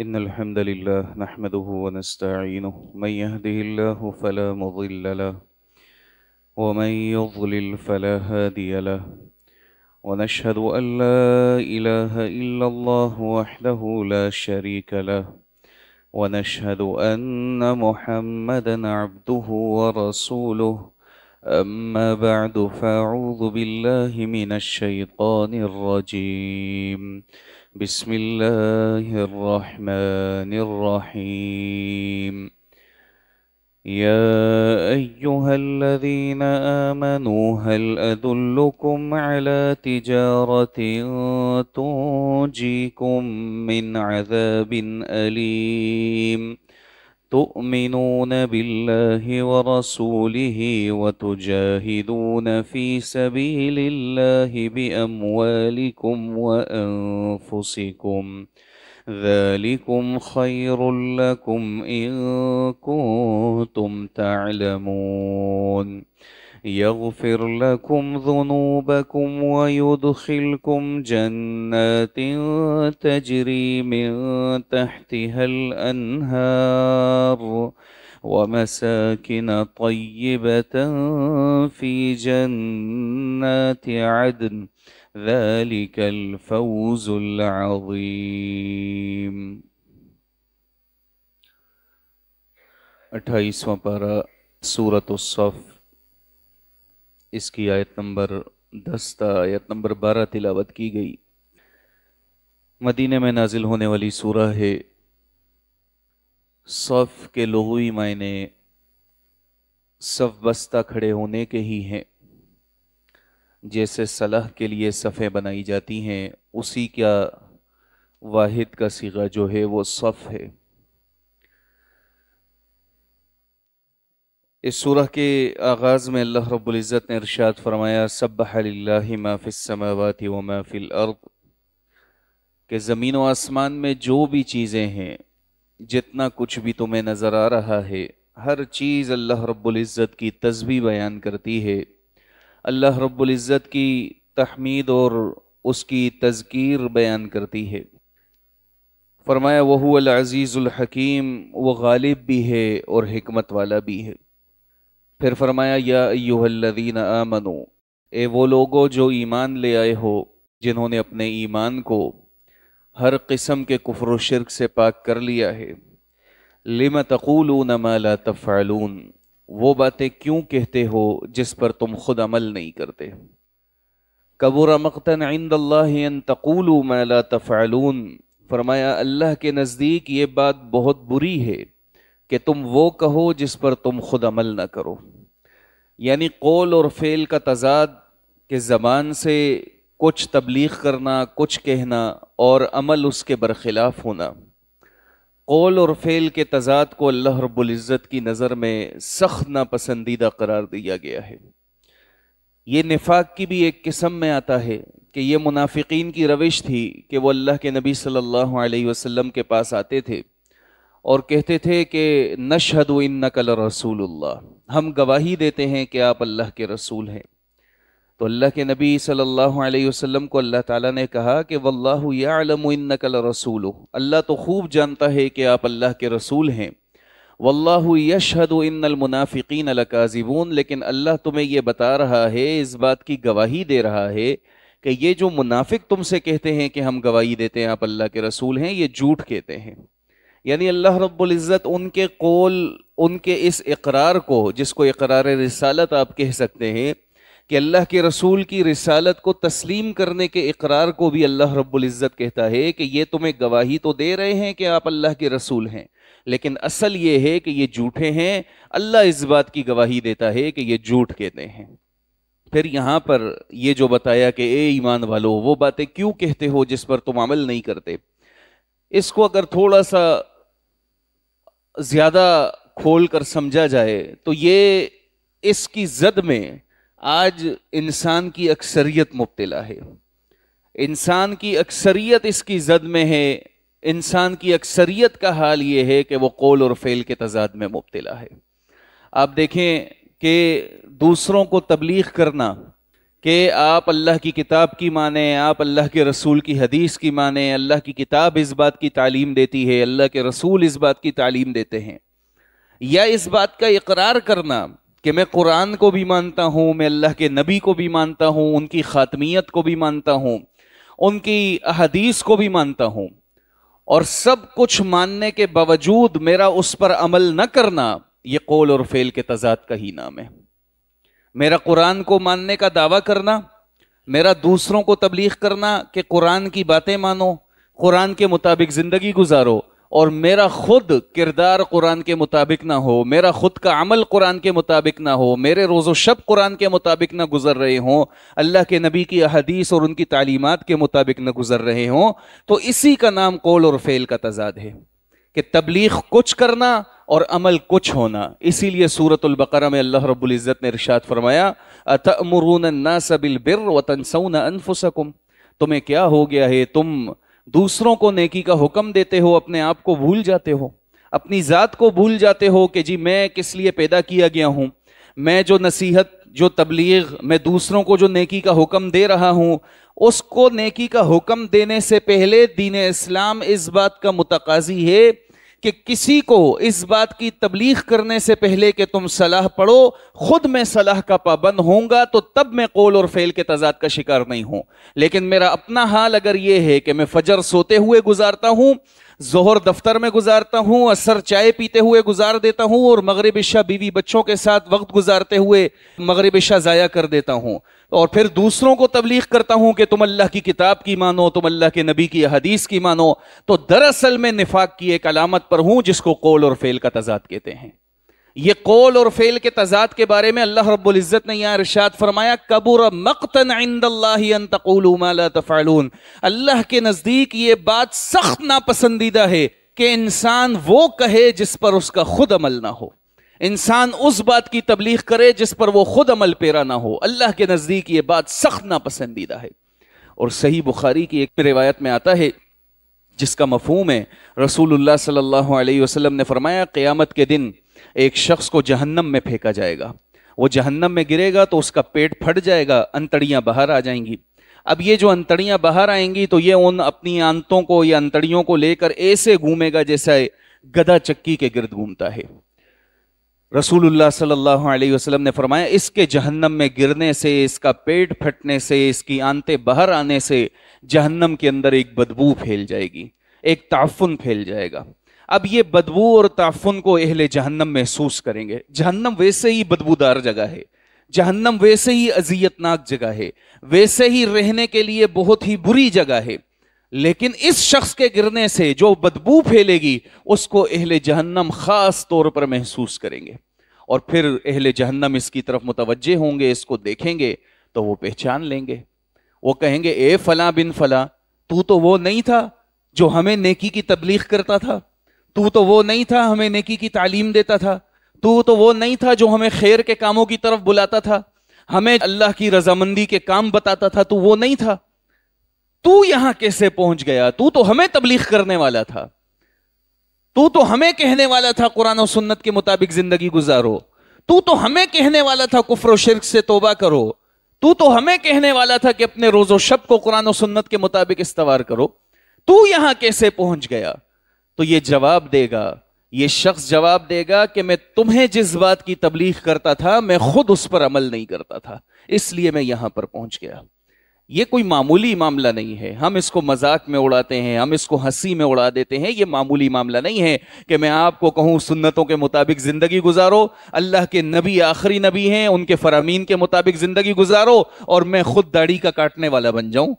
إن الحمد لله نحمده ونستعينه من يهده الله فلا مضل له ومن يضلل فلا هادي له ونشهد أن لا إله إلا الله وحده لا شريك له ونشهد أن محمدا عبده ورسوله أما بعد فأعوذ بالله من الشيطان الرجيم بسم الله الرحمن الرحيم يا أيها الذين آمنوا هل أدلكم على تجارة تنجيكم من عذاب أليم تؤمنون بالله ورسوله وتجاهدون في سبيل الله بأموالكم وأنفسكم ذلكم خير لكم إن كنتم تعلمون يغفر لكم ذنوبكم ويدخلكم جنات تجري من تحتها الأنهار ومساكن طيبة في جنات عدن ذلك الفوز العظيم۔ 28واں پارہ سورۃ الصف، اس کی آیت نمبر 10 تا آیت نمبر 12 تلاوت کی گئی۔ مدینہ میں نازل ہونے والی سورہ ہے۔ صف کے لغوی معنی صف بستہ کھڑے ہونے کے ہی ہیں، جیسے صلاح کے لیے صفیں بنائی جاتی ہیں، اسی کا واحد کا صیغہ جو ہے وہ صف ہے۔ اس سورہ کے آغاز میں اللہ رب العزت نے ارشاد فرمایا سبح للہ ما فی السماوات وما فی الارض، کہ زمین و آسمان میں جو بھی چیزیں ہیں، جتنا کچھ بھی تمہیں نظر آ رہا ہے، ہر چیز اللہ رب العزت کی تسبیح بیان کرتی ہے، اللہ رب العزت کی تحمید اور اس کی تذکیر بیان کرتی ہے۔ فرمایا وَهُوَ الْعَزِيزُ الْحَكِيمُ، وہ غالب بھی ہے اور حکمت والا بھی ہے۔ پھر فرمایا یا ایھا الذین آمنوا، اے وہ لوگو جو ایمان لے آئے ہو، جنہوں نے اپنے ایمان کو ہر قسم کے کفر و شرک سے پاک کر لیا ہے، لم تقولون ما لا تفعلون، وہ باتیں کیوں کہتے ہو جس پر تم خود عمل نہیں کرتے۔ کبر مقتا عند اللہ ان تقولوا ما لا تفعلون، فرمایا اللہ کے نزدیک یہ بات بہت بری ہے کہ تم وہ کہو جس پر تم خود عمل نہ کرو۔ یعنی قول اور فعل کا تضاد، کہ زبان سے کچھ تبلیغ کرنا، کچھ کہنا، اور عمل اس کے برخلاف ہونا۔ قول اور فعل کے تضاد کو اللہ رب العزت کی نظر میں سخت ناپسندیدہ قرار دیا گیا ہے۔ یہ نفاق کی بھی ایک قسم میں آتا ہے کہ یہ منافقین کی روش تھی کہ وہ اللہ کے نبی صلی اللہ علیہ وسلم کے پاس آتے تھے اور کہتے تھے کہ نشہد انک لرسول اللہ، ہم گواہی دیتے ہیں کہ آپ اللہ کے رسول ہیں۔ تو اللہ کے نبی صلی اللہ علیہ وسلم کو اللہ تعالیٰ نے کہا کہ واللہ یعلم انک لرسولہ، اللہ تو خوب جانتا ہے کہ آپ اللہ کے رسول ہیں۔ واللہ یشہد ان المنافقین لکاذبون، لیکن اللہ تمہیں یہ بتا رہا ہے، اس بات کی گواہی دے رہا ہے کہ یہ جو منافق تم سے کہتے ہیں کہ ہم گواہی دیتے ہیں آپ اللہ کے رسول ہیں، یہ جھوٹ کہتے ہیں۔ یعنی اللہ رب العزت ان کے قول، ان کے اس اقرار کو، جس کو اقرار رسالت آپ کہہ سکتے ہیں، کہ اللہ کے رسول کی رسالت کو تسلیم کرنے کے اقرار کو بھی اللہ رب العزت کہتا ہے کہ یہ تمہیں گواہی تو دے رہے ہیں کہ آپ اللہ کے رسول ہیں، لیکن اصل یہ ہے کہ یہ جھوٹے ہیں۔ اللہ اس بات کی گواہی دیتا ہے کہ یہ جھوٹ کہتے ہیں۔ پھر یہاں پر یہ جو بتایا کہ اے ایمان والو، وہ باتیں کیوں کہتے ہو جس پر تم عمل نہیں کرتے، اس کو اگر تھوڑا سا زیادہ کھول کر سمجھا جائے تو یہ اس کی زد میں آج انسان کی اکثریت مبتلا ہے۔ انسان کی اکثریت اس کی زد میں ہے۔ انسان کی اکثریت کا حال یہ ہے کہ وہ قول اور فعل کے تضاد میں مبتلا ہے۔ آپ دیکھیں کہ دوسروں کو تبلیغ کرنا، کہ آپ اللہ کی کتاب کی مانیں، آپ اللہ کے رسول کی حدیث کی مانیں. اللہ کی کتاب اس بات کی تعلیم دیتی ہے، اللہ کے رسول اس بات کی تعلیم دیتے ہیں. یا اس بات کا اقرار کرنا کہ میں قرآن کو بھی مانتا ہوں، میں اللہ کے نبی کو بھی مانتا ہوں، ان کی خاتمیت کو بھی مانتا ہوں، ان کی احادیث کو بھی مانتا ہوں، اور سب کچھ ماننے کے باوجود میرا اس پر عمل نہ کرنا، یہ قول اور فعل کے تضاد کا ہی نام ہے. میرا قرآن کو ماننے کا دعویٰ کرنا، میرا دوسروں کو تبلیغ کرنا کہ قرآن کی باتیں مانو، قرآن کے مطابق زندگی گزارو، اور میرا خود کردار قرآن کے مطابق نہ ہو، میرا خود کا عمل قرآن کے مطابق نہ ہو، میرے روز و شب قرآن کے مطابق نہ گزر رہے ہوں، اللہ کے نبی کی احادیث اور ان کی تعلیمات کے مطابق نہ گزر رہے ہوں، تو اسی کا نام قول اور فعل کا تضاد ہے کہ تبلیغ کچھ کرنا اور عمل کچھ ہونا. اسی لیے سورۃ البقرہ میں اللہ رب العزت نے ارشاد فرمایا اَتَأْمُرُونَ النَّاسَ بِالْبِرِّ وَتَنْسَوْنَ أَنفُسَكُمْ، تمہیں کیا ہو گیا ہے، تم دوسروں کو نیکی کا حکم دیتے ہو، اپنے آپ کو بھول جاتے ہو، اپنی ذات کو بھول جاتے ہو کہ جی میں کس لیے پیدا کیا گیا ہوں، میں جو نصیحت، جو تبلیغ، میں دوسروں کو جو نیکی کا حکم دے رہا ہوں، اس کو نیکی کا حکم دینے سے پہلے دین اسلام اس بات کا متقاضی ہے کہ کسی کو اس بات کی تبلیغ کرنے سے پہلے کہ تم صلاح پڑھو، خود میں صلاح کا پابند ہوں گا تو تب میں قول اور فعل کے تضاد کا شکار نہیں ہوں. لیکن میرا اپنا حال اگر یہ ہے کہ میں فجر سوتے ہوئے گزارتا ہوں، ظہر دفتر میں گزارتا ہوں، عصر چائے پیتے ہوئے گزار دیتا ہوں، اور مغرب عشاء بیوی بچوں کے ساتھ وقت گزارتے ہوئے مغرب عشاء ضائع کر دیتا ہوں، اور پھر دوسروں کو تبلیغ کرتا ہوں کہ تم اللہ کی کتاب کی مانو، تم اللہ کے نبی کی حدیث کی مانو، تو دراصل میں نفاق کی ایک علامت پر ہوں جس کو قول اور فعل کا تضاد کہتے ہیں. یہ قول اور فعل کے تضاد کے بارے میں اللہ رب العزت نے یہاں ارشاد فرمایا کبر مقتا عند اللہ ان تقولوا ما لا تفعلون. اللہ کے نزدیک یہ بات سخت ناپسندیدہ ہے کہ انسان وہ کہے جس پر اس کا خود عمل نہ ہو، انسان اس بات کی تبلیغ کرے جس پر وہ خود عمل پیرا نہ ہو. اللہ کے نزدیک یہ بات سخت ناپسندیدہ ہے. اور صحیح بخاری کی ایک روایت میں آتا ہے جس کا مفہوم ہے، رسول اللہ صلی اللہ علیہ وسلم نے فرمایا قیامت کے دن ایک شخص کو جہنم میں پھینکا جائے گا، وہ جہنم میں گرے گا تو اس کا پیٹ پھٹ جائے گا، انتڑیاں باہر آ جائیں گی. اب یہ جو انتڑیاں باہر آئیں گی تو یہ ان اپنی آنتوں کو یا انتڑیوں کو لے کر ایسے گھومے گا جیسا گدھا چکی کے گرد گھومتا ہے. رسول اللہ صلی اللہ علیہ وسلم نے فرمایا اس کے جہنم میں گرنے سے، اس کا پیٹ پھٹنے سے، اس کی آنتیں باہر آنے سے جہنم کے اندر ایک بدبو پھیل جائے گی، ایک تعفن پھیل جائے گا. اب یہ بدبو اور تعفن کو اہل جہنم محسوس کریں گے. جہنم ویسے ہی بدبودار جگہ ہے، جہنم ویسے ہی اذیتناک جگہ ہے، ویسے ہی رہنے کے لیے بہت ہی بری جگہ ہے، لیکن اس شخص کے گرنے سے جو بدبو پھیلے گی اس کو اہل جہنم خاص طور پر محسوس کریں گے. اور پھر اہل جہنم اس کی طرف متوجہ ہوں گے، اس کو دیکھیں گے تو وہ پہچان لیں گے. وہ کہیں گے اے فلاں بن فلاں، تو وہ نہیں تھا جو ہمیں نیکی کی تبلیغ کرتا تھا، تو وہ نہیں تھا ہمیں نیکی کی تعلیم دیتا تھا، تو وہ نہیں تھا جو ہمیں خیر کے کاموں کی طرف بلاتا تھا، ہمیں اللہ کی رضامندی کے کام بتاتا تھا، تو وہ نہیں تھا. تو یہاں کیسے پہنچ گیا؟ تو ہمیں تبلیغ کرنے والا تھا، تو ہمیں کہنے والا تھا قرآن و سنت کے مطابق زندگی گزارو، تو ہمیں کہنے والا تھا کفر و شرک سے توبہ کرو، تو ہمیں کہنے والا تھا کہ اپنے روز و شب کو قرآن و سنت کے مطابق استوار کرو، تو یہاں کیسے پہنچ گیا؟ تو یہ جواب دے گا، یہ شخص جواب دے گا کہ میں تمہیں جس بات کی تبلیغ کرتا تھا میں خود اس پر عمل نہیں کرتا تھا، اس لیے میں یہاں پر پہنچ گیا. یہ کوئی معمولی معاملہ نہیں ہے، ہم اس کو مذاق میں اڑاتے ہیں، ہم اس کو ہنسی میں اڑا دیتے ہیں. یہ معمولی معاملہ نہیں ہے کہ میں آپ کو کہوں سنتوں کے مطابق زندگی گزارو، اللہ کے نبی آخری نبی ہیں، ان کے فرامین کے مطابق زندگی گزارو، اور میں خود داڑھی کا کاٹنے والا بن جاؤں.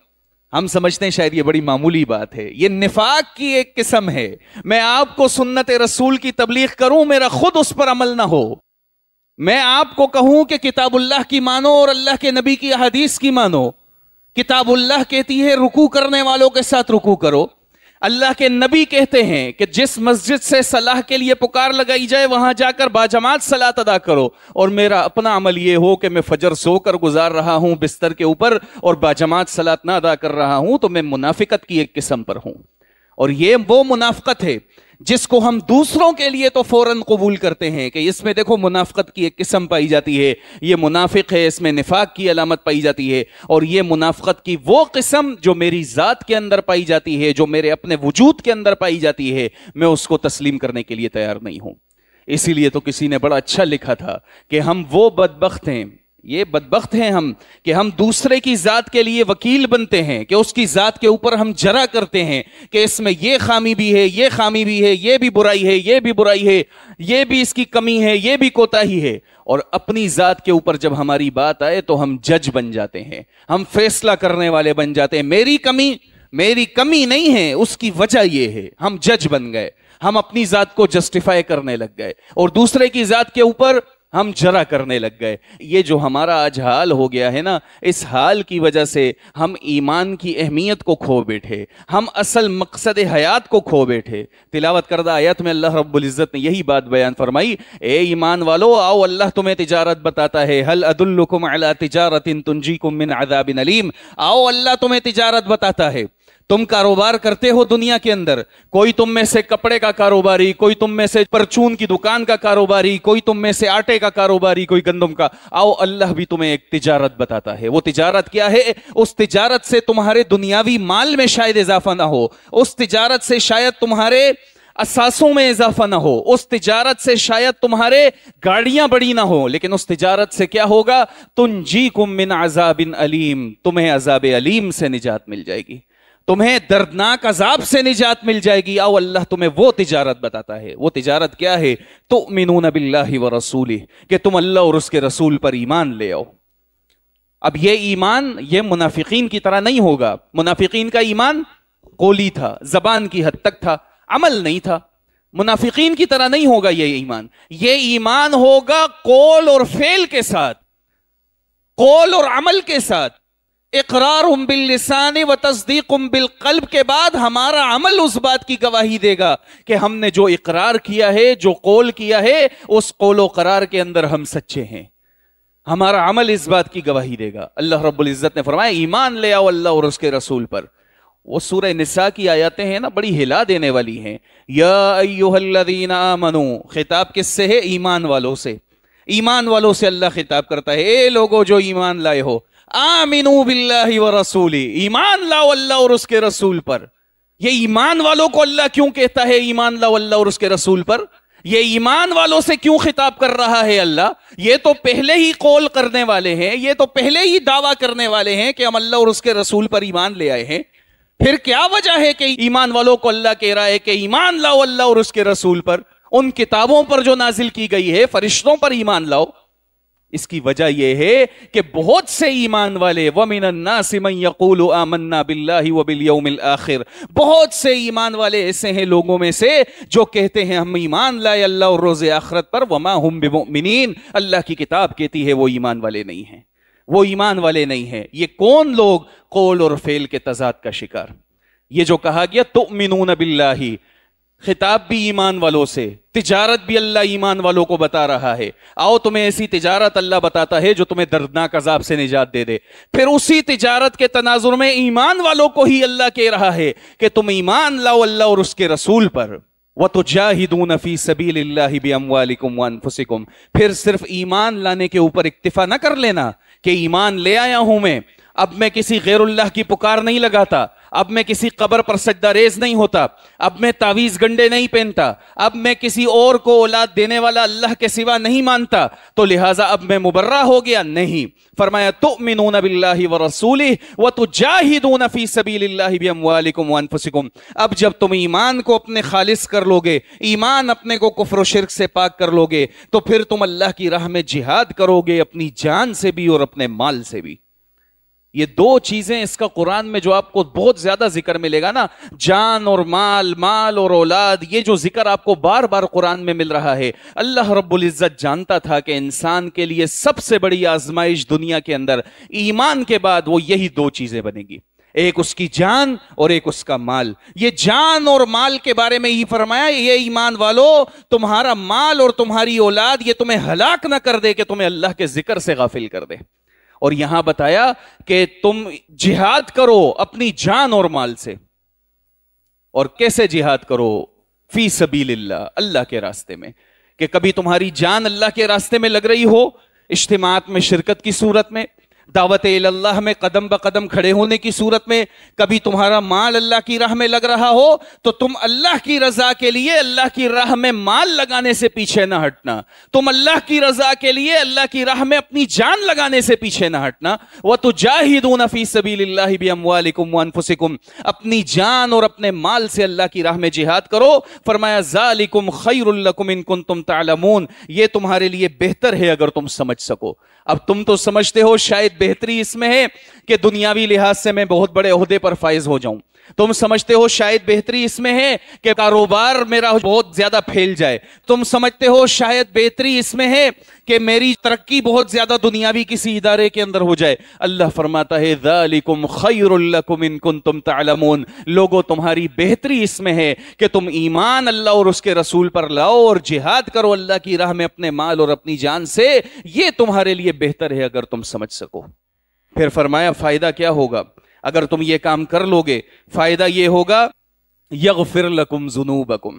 ہم سمجھتے ہیں شاید یہ بڑی معمولی بات ہے. یہ نفاق کی ایک قسم ہے. میں آپ کو سنت رسول کی تبلیغ کروں، میرا خود اس پر عمل نہ ہو. میں آپ کو کہوں کہ کتاب اللہ کی مانو اور اللہ کے نبی کی حدیث کی مانو. کتاب اللہ کہتی ہے رکوع کرنے والوں کے ساتھ رکوع کرو. اللہ کے نبی کہتے ہیں کہ جس مسجد سے صلاح کے لیے پکار لگائی جائے وہاں جا کر باجماعت صلاۃ ادا کرو. اور میرا اپنا عمل یہ ہو کہ میں فجر سو کر گزار رہا ہوں بستر کے اوپر اور باجماعت صلاۃ نہ ادا کر رہا ہوں، تو میں منافقت کی ایک قسم پر ہوں. اور یہ وہ منافقت ہے جس کو ہم دوسروں کے لیے تو فوراً قبول کرتے ہیں کہ اس میں دیکھو منافقت کی ایک قسم پائی جاتی ہے، یہ منافق ہے، اس میں نفاق کی علامت پائی جاتی ہے، اور یہ منافقت کی وہ قسم جو میری ذات کے اندر پائی جاتی ہے، جو میرے اپنے وجود کے اندر پائی جاتی ہے، میں اس کو تسلیم کرنے کے لیے تیار نہیں ہوں۔ اسی لیے تو کسی نے بڑا اچھا لکھا تھا کہ ہم وہ بدبخت ہیں، یہ بدبخت ہیں ہم، کہ ہم دوسرے کی ذات کے لیے وکیل بنتے ہیں، کہ اس کی ذات کے اوپر ہم جرا کرتے ہیں کہ اس میں یہ خامی بھی ہے، یہ خامی بھی ہے، یہ بھی برائی ہے، یہ بھی برائی ہے، یہ بھی اس کی کمی ہے، یہ بھی کوتاہی ہے، اور اپنی ذات کے اوپر جب ہماری بات آئے تو ہم جج بن جاتے ہیں، ہم فیصلہ کرنے والے بن جاتے ہیں۔ میری کمی نہیں ہے، اس کی وجہ یہ ہے، ہم جج بن گئے، ہم اپنی ذات کو جسٹیفائی کرنے لگ گئے اور دوسرے کی ذات کے اوپر ہم جرا کرنے لگ گئے۔ یہ جو ہمارا آج حال ہو گیا ہے نا، اس حال کی وجہ سے ہم ایمان کی اہمیت کو کھو بیٹھے، ہم اصل مقصد حیات کو کھو بیٹھے۔ تلاوت کردہ آیت میں اللہ رب العزت نے یہی بات بیان فرمائی، اے ایمان والو آؤ اللہ تمہیں تجارت بتاتا ہے، هل ادلکم علی تجارت تنجیکم من عذاب علیم، آؤ اللہ تمہیں تجارت بتاتا ہے۔ تم کاروبار کرتے ہو دنیا کے اندر، کوئی تم میں سے کپڑے کا کاروباری، کوئی تم میں سے پرچون کی دکان کا کاروباری، کوئی تم میں سے آٹے کا کاروباری، کوئی گندم کا، آؤ اللہ بھی تمہیں ایک تجارت بتاتا ہے۔ وہ تجارت کیا ہے؟ اس تجارت سے تمہارے دنیاوی مال میں شاید اضافہ نہ ہو، اس تجارت سے شاید تمہارے اثاثوں میں اضافہ نہ ہو، اس تجارت سے شاید تمہارے گاڑیاں بڑی نہ ہو، لیکن اس تجارت سے کیا ہوگا؟ تنجیکم من عذاب علیم، تمہیں عذاب علیم سے نجات مل جائے گی، تمہیں دردناک عذاب سے نجات مل جائے گی۔ آؤ اللہ تمہیں وہ تجارت بتاتا ہے۔ وہ تجارت کیا ہے؟ تؤمنون باللہ ورسولہ، کہ تم اللہ اور اس کے رسول پر ایمان لے آؤ۔ اب یہ ایمان یہ منافقین کی طرح نہیں ہوگا۔ منافقین کا ایمان قولی تھا، زبان کی حد تک تھا، عمل نہیں تھا۔ منافقین کی طرح نہیں ہوگا یہ ایمان، یہ ایمان ہوگا قول اور فعل کے ساتھ، قول اور عمل کے ساتھ، اقرار باللسان و تصدیق بالقلب کے بعد ہمارا عمل اس بات کی گواہی دے گا کہ ہم نے جو اقرار کیا ہے، جو قول کیا ہے، اس قول و قرار کے اندر ہم سچے ہیں۔ ہمارا عمل اس بات کی گواہی دے گا۔ اللہ رب العزت نے فرمایا ایمان لے آؤ اللہ اور اس کے رسول پر۔ وہ سورہ نساء کی آیاتیں ہیں نا، بڑی ہلا دینے والی ہیں۔ یا ایھا الذین آمنوا، خطاب کس سے ہے؟ ایمان والوں سے۔ ایمان والوں سے اللہ خطاب کرتا ہے، اے لوگو جو ایمان لائے ہو، آمنوا باللہ ورسولہ، ایمان لاؤ اللہ اور اس کے رسول پر۔ یہ ایمان والوں کو اللہ کیوں کہتا ہے ایمان لاؤ اللہ اور اس کے رسول پر؟ یہ ایمان والوں سے کیوں خطاب کر رہا ہے اللہ؟ یہ تو پہلے ہی قول کرنے والے ہیں، یہ تو پہلے ہی دعویٰ کرنے والے ہیں کہ ہم اللہ اور اس کے رسول پر ایمان لے آئے ہیں۔ پھر کیا وجہ ہے کہ ایمان والوں کو اللہ کہہ رہا ہے کہ ایمان لاؤ اللہ اور اس کے رسول پر، ان کتابوں پر جو نازل کی گئی ہے، فرشتوں پر ایمان لاؤ؟ اس کی وجہ یہ ہے کہ بہت سے ایمان والے وَمِنَ النَّاسِ مَن يَقُولُ آمَنَّا بِاللَّهِ وَبِالْيَوْمِ الْآخِرِ، بہت سے ایمان والے ایسے ہیں لوگوں میں سے جو کہتے ہیں ہم ایمان لائے اللہ اور روز آخرت پر، وَمَا هُم بِمُؤْمِنِينَ، اللہ کی کتاب کہتی ہے وہ ایمان والے نہیں ہیں، وہ ایمان والے نہیں ہیں۔ یہ کون لوگ؟ قول اور فعل کے تضاد کا شکار۔ یہ جو کہا گیا تؤمنون باللہ، خطاب بھی ایمان والوں سے، تجارت بھی اللہ ایمان والوں کو بتا رہا ہے، آؤ تمہیں ایسی تجارت اللہ بتاتا ہے جو تمہیں دردناک عذاب سے نجات دے دے۔ پھر اسی تجارت کے تناظر میں ایمان والوں کو ہی اللہ کہہ رہا ہے کہ تم ایمان لاؤ اللہ اور اس کے رسول پر۔ وَتُجَاهِدُونَ فِي سَبِيلِ اللَّهِ بِأَمْوَالِكُمْ وَأَنفُسِكُمْ، پھر صرف ایمان لانے کے اوپر اکتفا نہ کر لینا کہ ایمان لے آیا ہوں میں، اب میں کسی غیر اللہ کی پکار نہیں لگاتا، اب میں کسی قبر پر سجدہ ریز نہیں ہوتا، اب میں تعویذ گنڈے نہیں پہنتا، اب میں کسی اور کو اولاد دینے والا اللہ کے سوا نہیں مانتا، تو لہٰذا اب میں مبرہ ہو گیا۔ نہیں، فرمایا تؤمنون باللہ ورسولہ وتجاہدون فی سبیل اللہ باموالکم وانفسکم، اب جب تم ایمان کو اپنے خالص کر لو گے، ایمان اپنے کو کفر و شرک سے پاک کر لو گے، تو پھر تم اللہ کی راہ میں جہاد کرو گے، اپنی جان سے بھی اور اپنے مال سے بھی۔ یہ دو چیزیں اس کا قرآن میں جو آپ کو بہت زیادہ ذکر ملے گا نا، جان اور مال، مال اور اولاد، یہ جو ذکر آپ کو بار بار قرآن میں مل رہا ہے، اللہ رب العزت جانتا تھا کہ انسان کے لیے سب سے بڑی آزمائش دنیا کے اندر ایمان کے بعد وہ یہی دو چیزیں بنے گی، ایک اس کی جان اور ایک اس کا مال۔ یہ جان اور مال کے بارے میں ہی فرمایا، یہ ایمان والو تمہارا مال اور تمہاری اولاد یہ تمہیں ہلاک نہ کر دے کہ تمہیں اللہ کے ذکر سے غافل کر دے۔ اور یہاں بتایا کہ تم جہاد کرو اپنی جان اور مال سے، اور کیسے جہاد کرو؟ فی سبیل اللہ، اللہ کے راستے میں، کہ کبھی تمہاری جان اللہ کے راستے میں لگ رہی ہو، اجتماعات میں شرکت کی صورت میں، دعوت اللہ میں قدم بقدم کھڑے ہونے کی صورت میں، کبھی تمہارا مال اللہ کی راہ میں لگ رہا ہو تو تم اللہ کی رضا کے لیے اللہ کی راہ میں مال لگانے سے پیچھے نہ ہٹنا، تم اللہ کی رضا کے لیے اللہ کی راہ میں اپنی جان لگانے سے پیچھے نہ ہٹنا۔ وَتُجَاهِدُونَ فِي سَبِيلِ اللَّهِ بِأَمْوَالِكُمْ وَأَنفُسِكُمْ، اپنی جان اور اپنے مال سے اللہ کی راہ میں جہاد کرو۔ فرمایا ذَلِكُمْ خَيْرٌ لَكُمْ إِن كُنتُمْ تَعْلَمُونَ، یہ تمہارے لیے بہتر ہے اگر تم سمجھ سکو۔ اب تم تو سمجھتے ہو شاید بہتری اس میں ہے کہ دنیاوی لحاظ سے میں بہت بڑے عہدے پر فائز ہو جاؤں، تم سمجھتے ہو شاید بہتری اس میں ہے کہ کاروبار میرا بہت زیادہ پھیل جائے، تم سمجھتے ہو شاید بہتری اس میں ہے کہ میری ترقی بہت زیادہ دنیاوی کسی ادارے کے اندر ہو جائے۔ اللہ فرماتا ہے ذالکم خیر لکم ان کنتم تعلمون، لوگو تمہاری بہتری اس میں ہے کہ تم ایمان اللہ اور اس کے رسول پر لاؤ اور جہاد کرو اللہ کی راہ میں اپنے مال اور اپنی جان سے، یہ تمہارے لیے بہتر ہے اگر تم سمجھ سکو۔ پھر فرمایا فائدہ کیا ہوگا اگر تم یہ کام کر لوگے؟ فائدہ یہ ہوگا یغفر لکم ذنوبکم،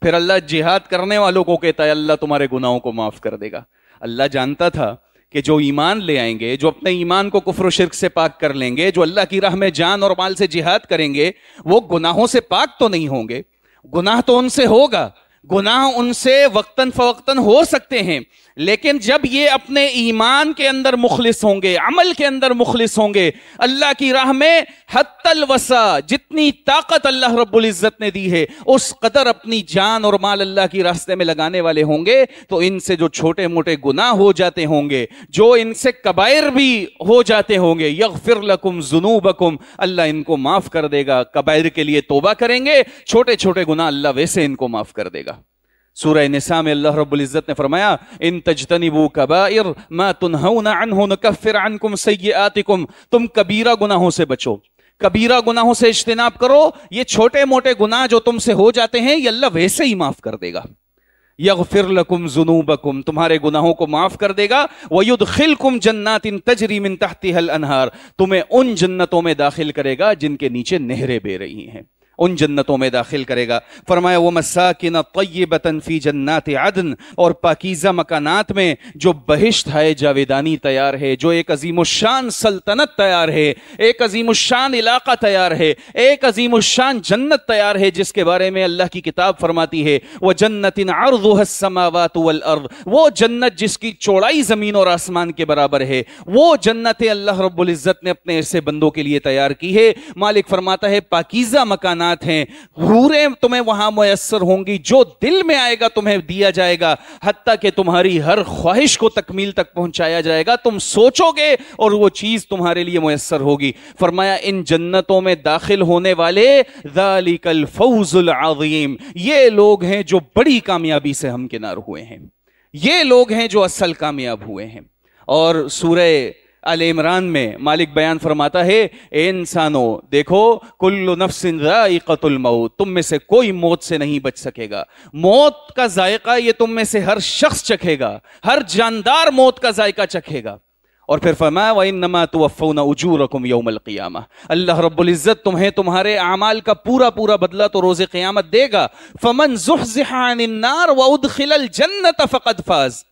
پھر اللہ جہاد کرنے والوں کو کہتا ہے اللہ تمہارے گناہوں کو معاف کر دے گا۔ اللہ جانتا تھا کہ جو ایمان لے آئیں گے، جو اپنے ایمان کو کفر و شرک سے پاک کر لیں گے، جو اللہ کی راہ میں جان اور مال سے جہاد کریں گے، وہ گناہوں سے پاک تو نہیں ہوں گے، گناہ تو ان سے ہوگا، گناہ ان سے وقتاً فوقتاً ہو سکتے ہیں، لیکن جب یہ اپنے ایمان کے اندر مخلص ہوں گے، عمل کے اندر مخلص ہوں گے، اللہ کی راہ میں حتی الوسع، جتنی طاقت اللہ رب العزت نے دی ہے اس قدر اپنی جان اور مال اللہ کی راستے میں لگانے والے ہوں گے، تو ان سے جو چھوٹے موٹے گناہ ہو جاتے ہوں گے، جو ان سے کبائر بھی ہو جاتے ہوں گے، یغفر لکم ذنوبکم، اللہ ان کو معاف کر دے گا۔ کبائر کے لیے توبہ کریں گے، چھوٹے چھوٹے گناہ اللہ ویسے ان کو معاف کر دے گا۔ سورہ نساء میں اللہ رب العزت نے فرمایا ان تجتنبوا کبائر ما تنہون عنہ نکفر عنکم سیئاتکم، تم کبیرہ گناہوں سے بچو، کبیرہ گناہوں سے اجتناب کرو، یہ چھوٹے موٹے گناہ جو تم سے ہو جاتے ہیں یہ اللہ ویسے ہی معاف کر دے گا۔ یغفر لکم ذنوبکم، تمہارے گناہوں کو معاف کر دے گا۔ ویدخلکم جنات تجری من تحتها الانہار، تمہیں ان جنتوں میں داخل کرے گا جن کے نیچے نہریں بہ رہی ہیں، ان جنتوں میں داخل کرے گا۔ فرمایا وَمَسَاكِنَ طَيِّبَةً فِي جَنَّاتِ عَدْن، اور پاکیزہ مکانات میں جو بہشت ہے جاویدانی تیار ہے، جو ایک عظیم الشان سلطنت تیار ہے، ایک عظیم الشان علاقہ تیار ہے، ایک عظیم الشان جنت تیار ہے، جس کے بارے میں اللہ کی کتاب فرماتی ہے وَجَنَّةٍ عَرْضُهَا السَّمَاوَاتُ وَالْأَرْضُ، وہ جنت جس کی چوڑائی زمین اور آسمان کے برابر ہے، وہ جنت اللہ رب العزت نے اپنے ایسے بندوں کے لیے تیار کی ہے۔ مالک فرماتا ہے پاکیزہ مکانات ہیں، حوریں تمہیں وہاں میسر ہوں گی، جو دل میں آئے گا تمہیں دیا جائے گا، حتیٰ کہ تمہاری ہر خواہش کو تکمیل تک پہنچایا جائے گا، تم سوچو گے اور وہ چیز تمہارے لیے میسر ہوگی۔ فرمایا ان جنتوں میں داخل ہونے والے ذالک الفوز العظیم، یہ لوگ ہیں جو بڑی کامیابی سے ہمکنار ہوئے ہیں، یہ لوگ ہیں جو اصل کامیاب ہوئے ہیں۔ اور سورہ آل عمران میں مالک بیان فرماتا ہے اے انسانوں دیکھو کل نفس ذائقۃ الموت، تم میں سے کوئی موت سے نہیں بچ سکے گا، موت کا ذائقہ یہ تم میں سے ہر شخص چکھے گا، ہر جاندار موت کا ذائقہ چکھے گا۔ اور پھر فرمایا وَإِنَّمَا تُوَفَّوْنَ أُجُورَكُمْ يَوْمَ الْقِيَامَةِ، اللہ رب العزت تمہیں تمہارے اعمال کا پورا پورا بدلہ تو روز قیامت دے گا۔ فَمَنْ زُحْزِحَ عَنِ النَّارِ وَأُدْخِلَ الْجَنَّةَ فَقَدْ فَازَ،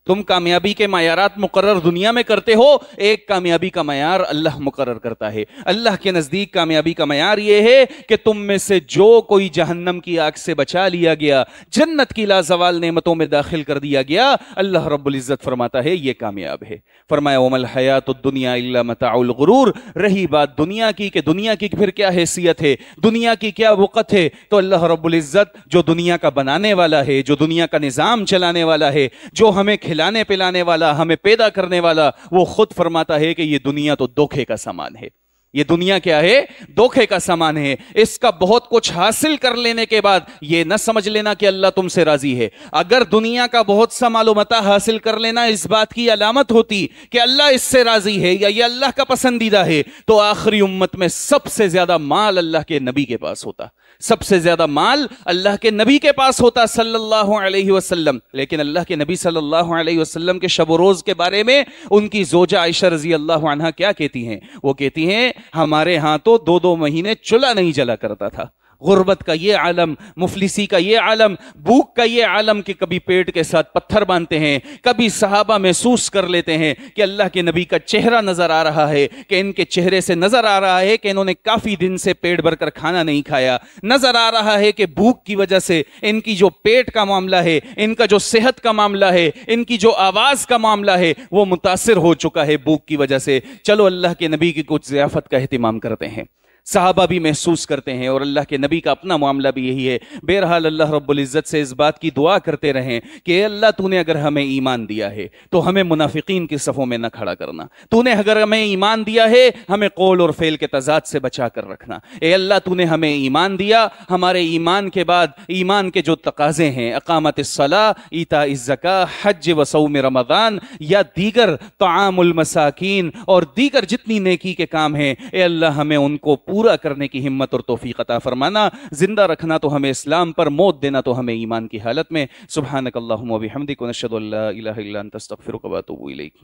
تم کامیابی کے معیارات مقرر دنیا میں کرتے ہو، ایک کامیابی کا معیار اللہ مقرر کرتا ہے۔ اللہ کے نزدیک کامیابی کا معیار یہ ہے کہ تم میں سے جو کوئی جہنم کی آگ سے بچا لیا گیا، جنت کی لازوال نعمتوں میں داخل کر دیا گیا، اللہ رب العزت فرماتا ہے یہ کامیاب ہے۔ فرمایا وَمَا الْحَيَاةُ الدُّنْيَا إِلَّا مَتَاعُ الْغُرُورِ، رہی بات دنیا کی کہ دنیا کی پھر کیا حیثیت ہے، دنیا کی کیا وقت ہے، تو اللہ رب العزت جو دنیا کا بنانے والا ہے، جو دنیا کا نظام چلانے والا ہے، جو ہمیں کھلانے پلانے والا، ہمیں پیدا کرنے والا، وہ خود فرماتا ہے کہ یہ دنیا تو دھوکے کا سامان ہے، یہ دنیا کیا ہے؟ دھوکے کا سامان ہے۔ اس کا بہت کچھ حاصل کر لینے کے بعد یہ نہ سمجھ لینا کہ اللہ تم سے راضی ہے۔ اگر دنیا کا بہت سا مال و متاع حاصل کر لینا اس بات کی علامت ہوتی کہ اللہ اس سے راضی ہے یا یہ اللہ کا پسندیدہ ہے، تو آخری امت میں سب سے زیادہ مال اللہ کے نبی کے پاس ہوتا، سب سے زیادہ مال اللہ کے نبی کے پاس ہوتا صلی اللہ علیہ وسلم۔ لیکن اللہ کے نبی صلی اللہ علیہ وسلم کے شب و روز کے بارے میں ان کی زوجہ عائشہ رضی اللہ عنہا کیا کہتی ہیں؟ وہ کہتی ہیں ہمارے ہاں تو 2 مہینے چولہا نہیں جلا کرتا تھا، غربت کا یہ عالم، مفلسی کا یہ عالم، بھوک کا یہ عالم کہ کبھی پیٹ کے ساتھ پتھر باندھتے ہیں، کبھی صحابہ محسوس کر لیتے ہیں کہ اللہ کے نبی کا چہرہ نظر آ رہا ہے، کہ ان کے چہرے سے نظر آ رہا ہے کہ انہوں نے کافی دن سے پیٹ بھر کر کھانا نہیں کھایا، نظر آ رہا ہے کہ بھوک کی وجہ سے ان کی جو پیٹ کا معاملہ ہے، ان کا جو صحت کا معاملہ ہے، ان کی جو آواز کا معاملہ ہے وہ متاثر ہو چکا ہے بھوک کی وجہ سے، چلو اللہ کے نبی کی کچھ ضیافت کا اہتمام کرتے ہیں۔ صحابہ بھی محسوس کرتے ہیں اور اللہ کے نبی کا اپنا معاملہ بھی یہی ہے۔ بہرحال اللہ رب العزت سے اس بات کی دعا کرتے رہیں کہ اے اللہ تو نے اگر ہمیں ایمان دیا ہے تو ہمیں منافقین کی صفوں میں نہ کھڑا کرنا، تو نے اگر ہمیں ایمان دیا ہے ہمیں قول اور فعل کے تضاد سے بچا کر رکھنا۔ اے اللہ تو نے ہمیں ایمان دیا، ہمارے ایمان کے بعد ایمان کے جو تقاضے ہیں، اقامت الصلاۃ، ایتاء الزکاۃ، حج و صوم رمضان یا دیگر طعام المساکین اور دیگر جتنی نیکی کے کام ہیں، اے اللہ ہمیں ان کو پورا کرنے کی ہمت اور توفیق عطا فرمانا، زندہ رکھنا تو ہمیں اسلام پر، موت دینا تو ہمیں ایمان کی حالت میں۔ سبحانک اللہم و بحمدک ونشہد ان لا الہ الا انت استغفرک و اتوب الیک۔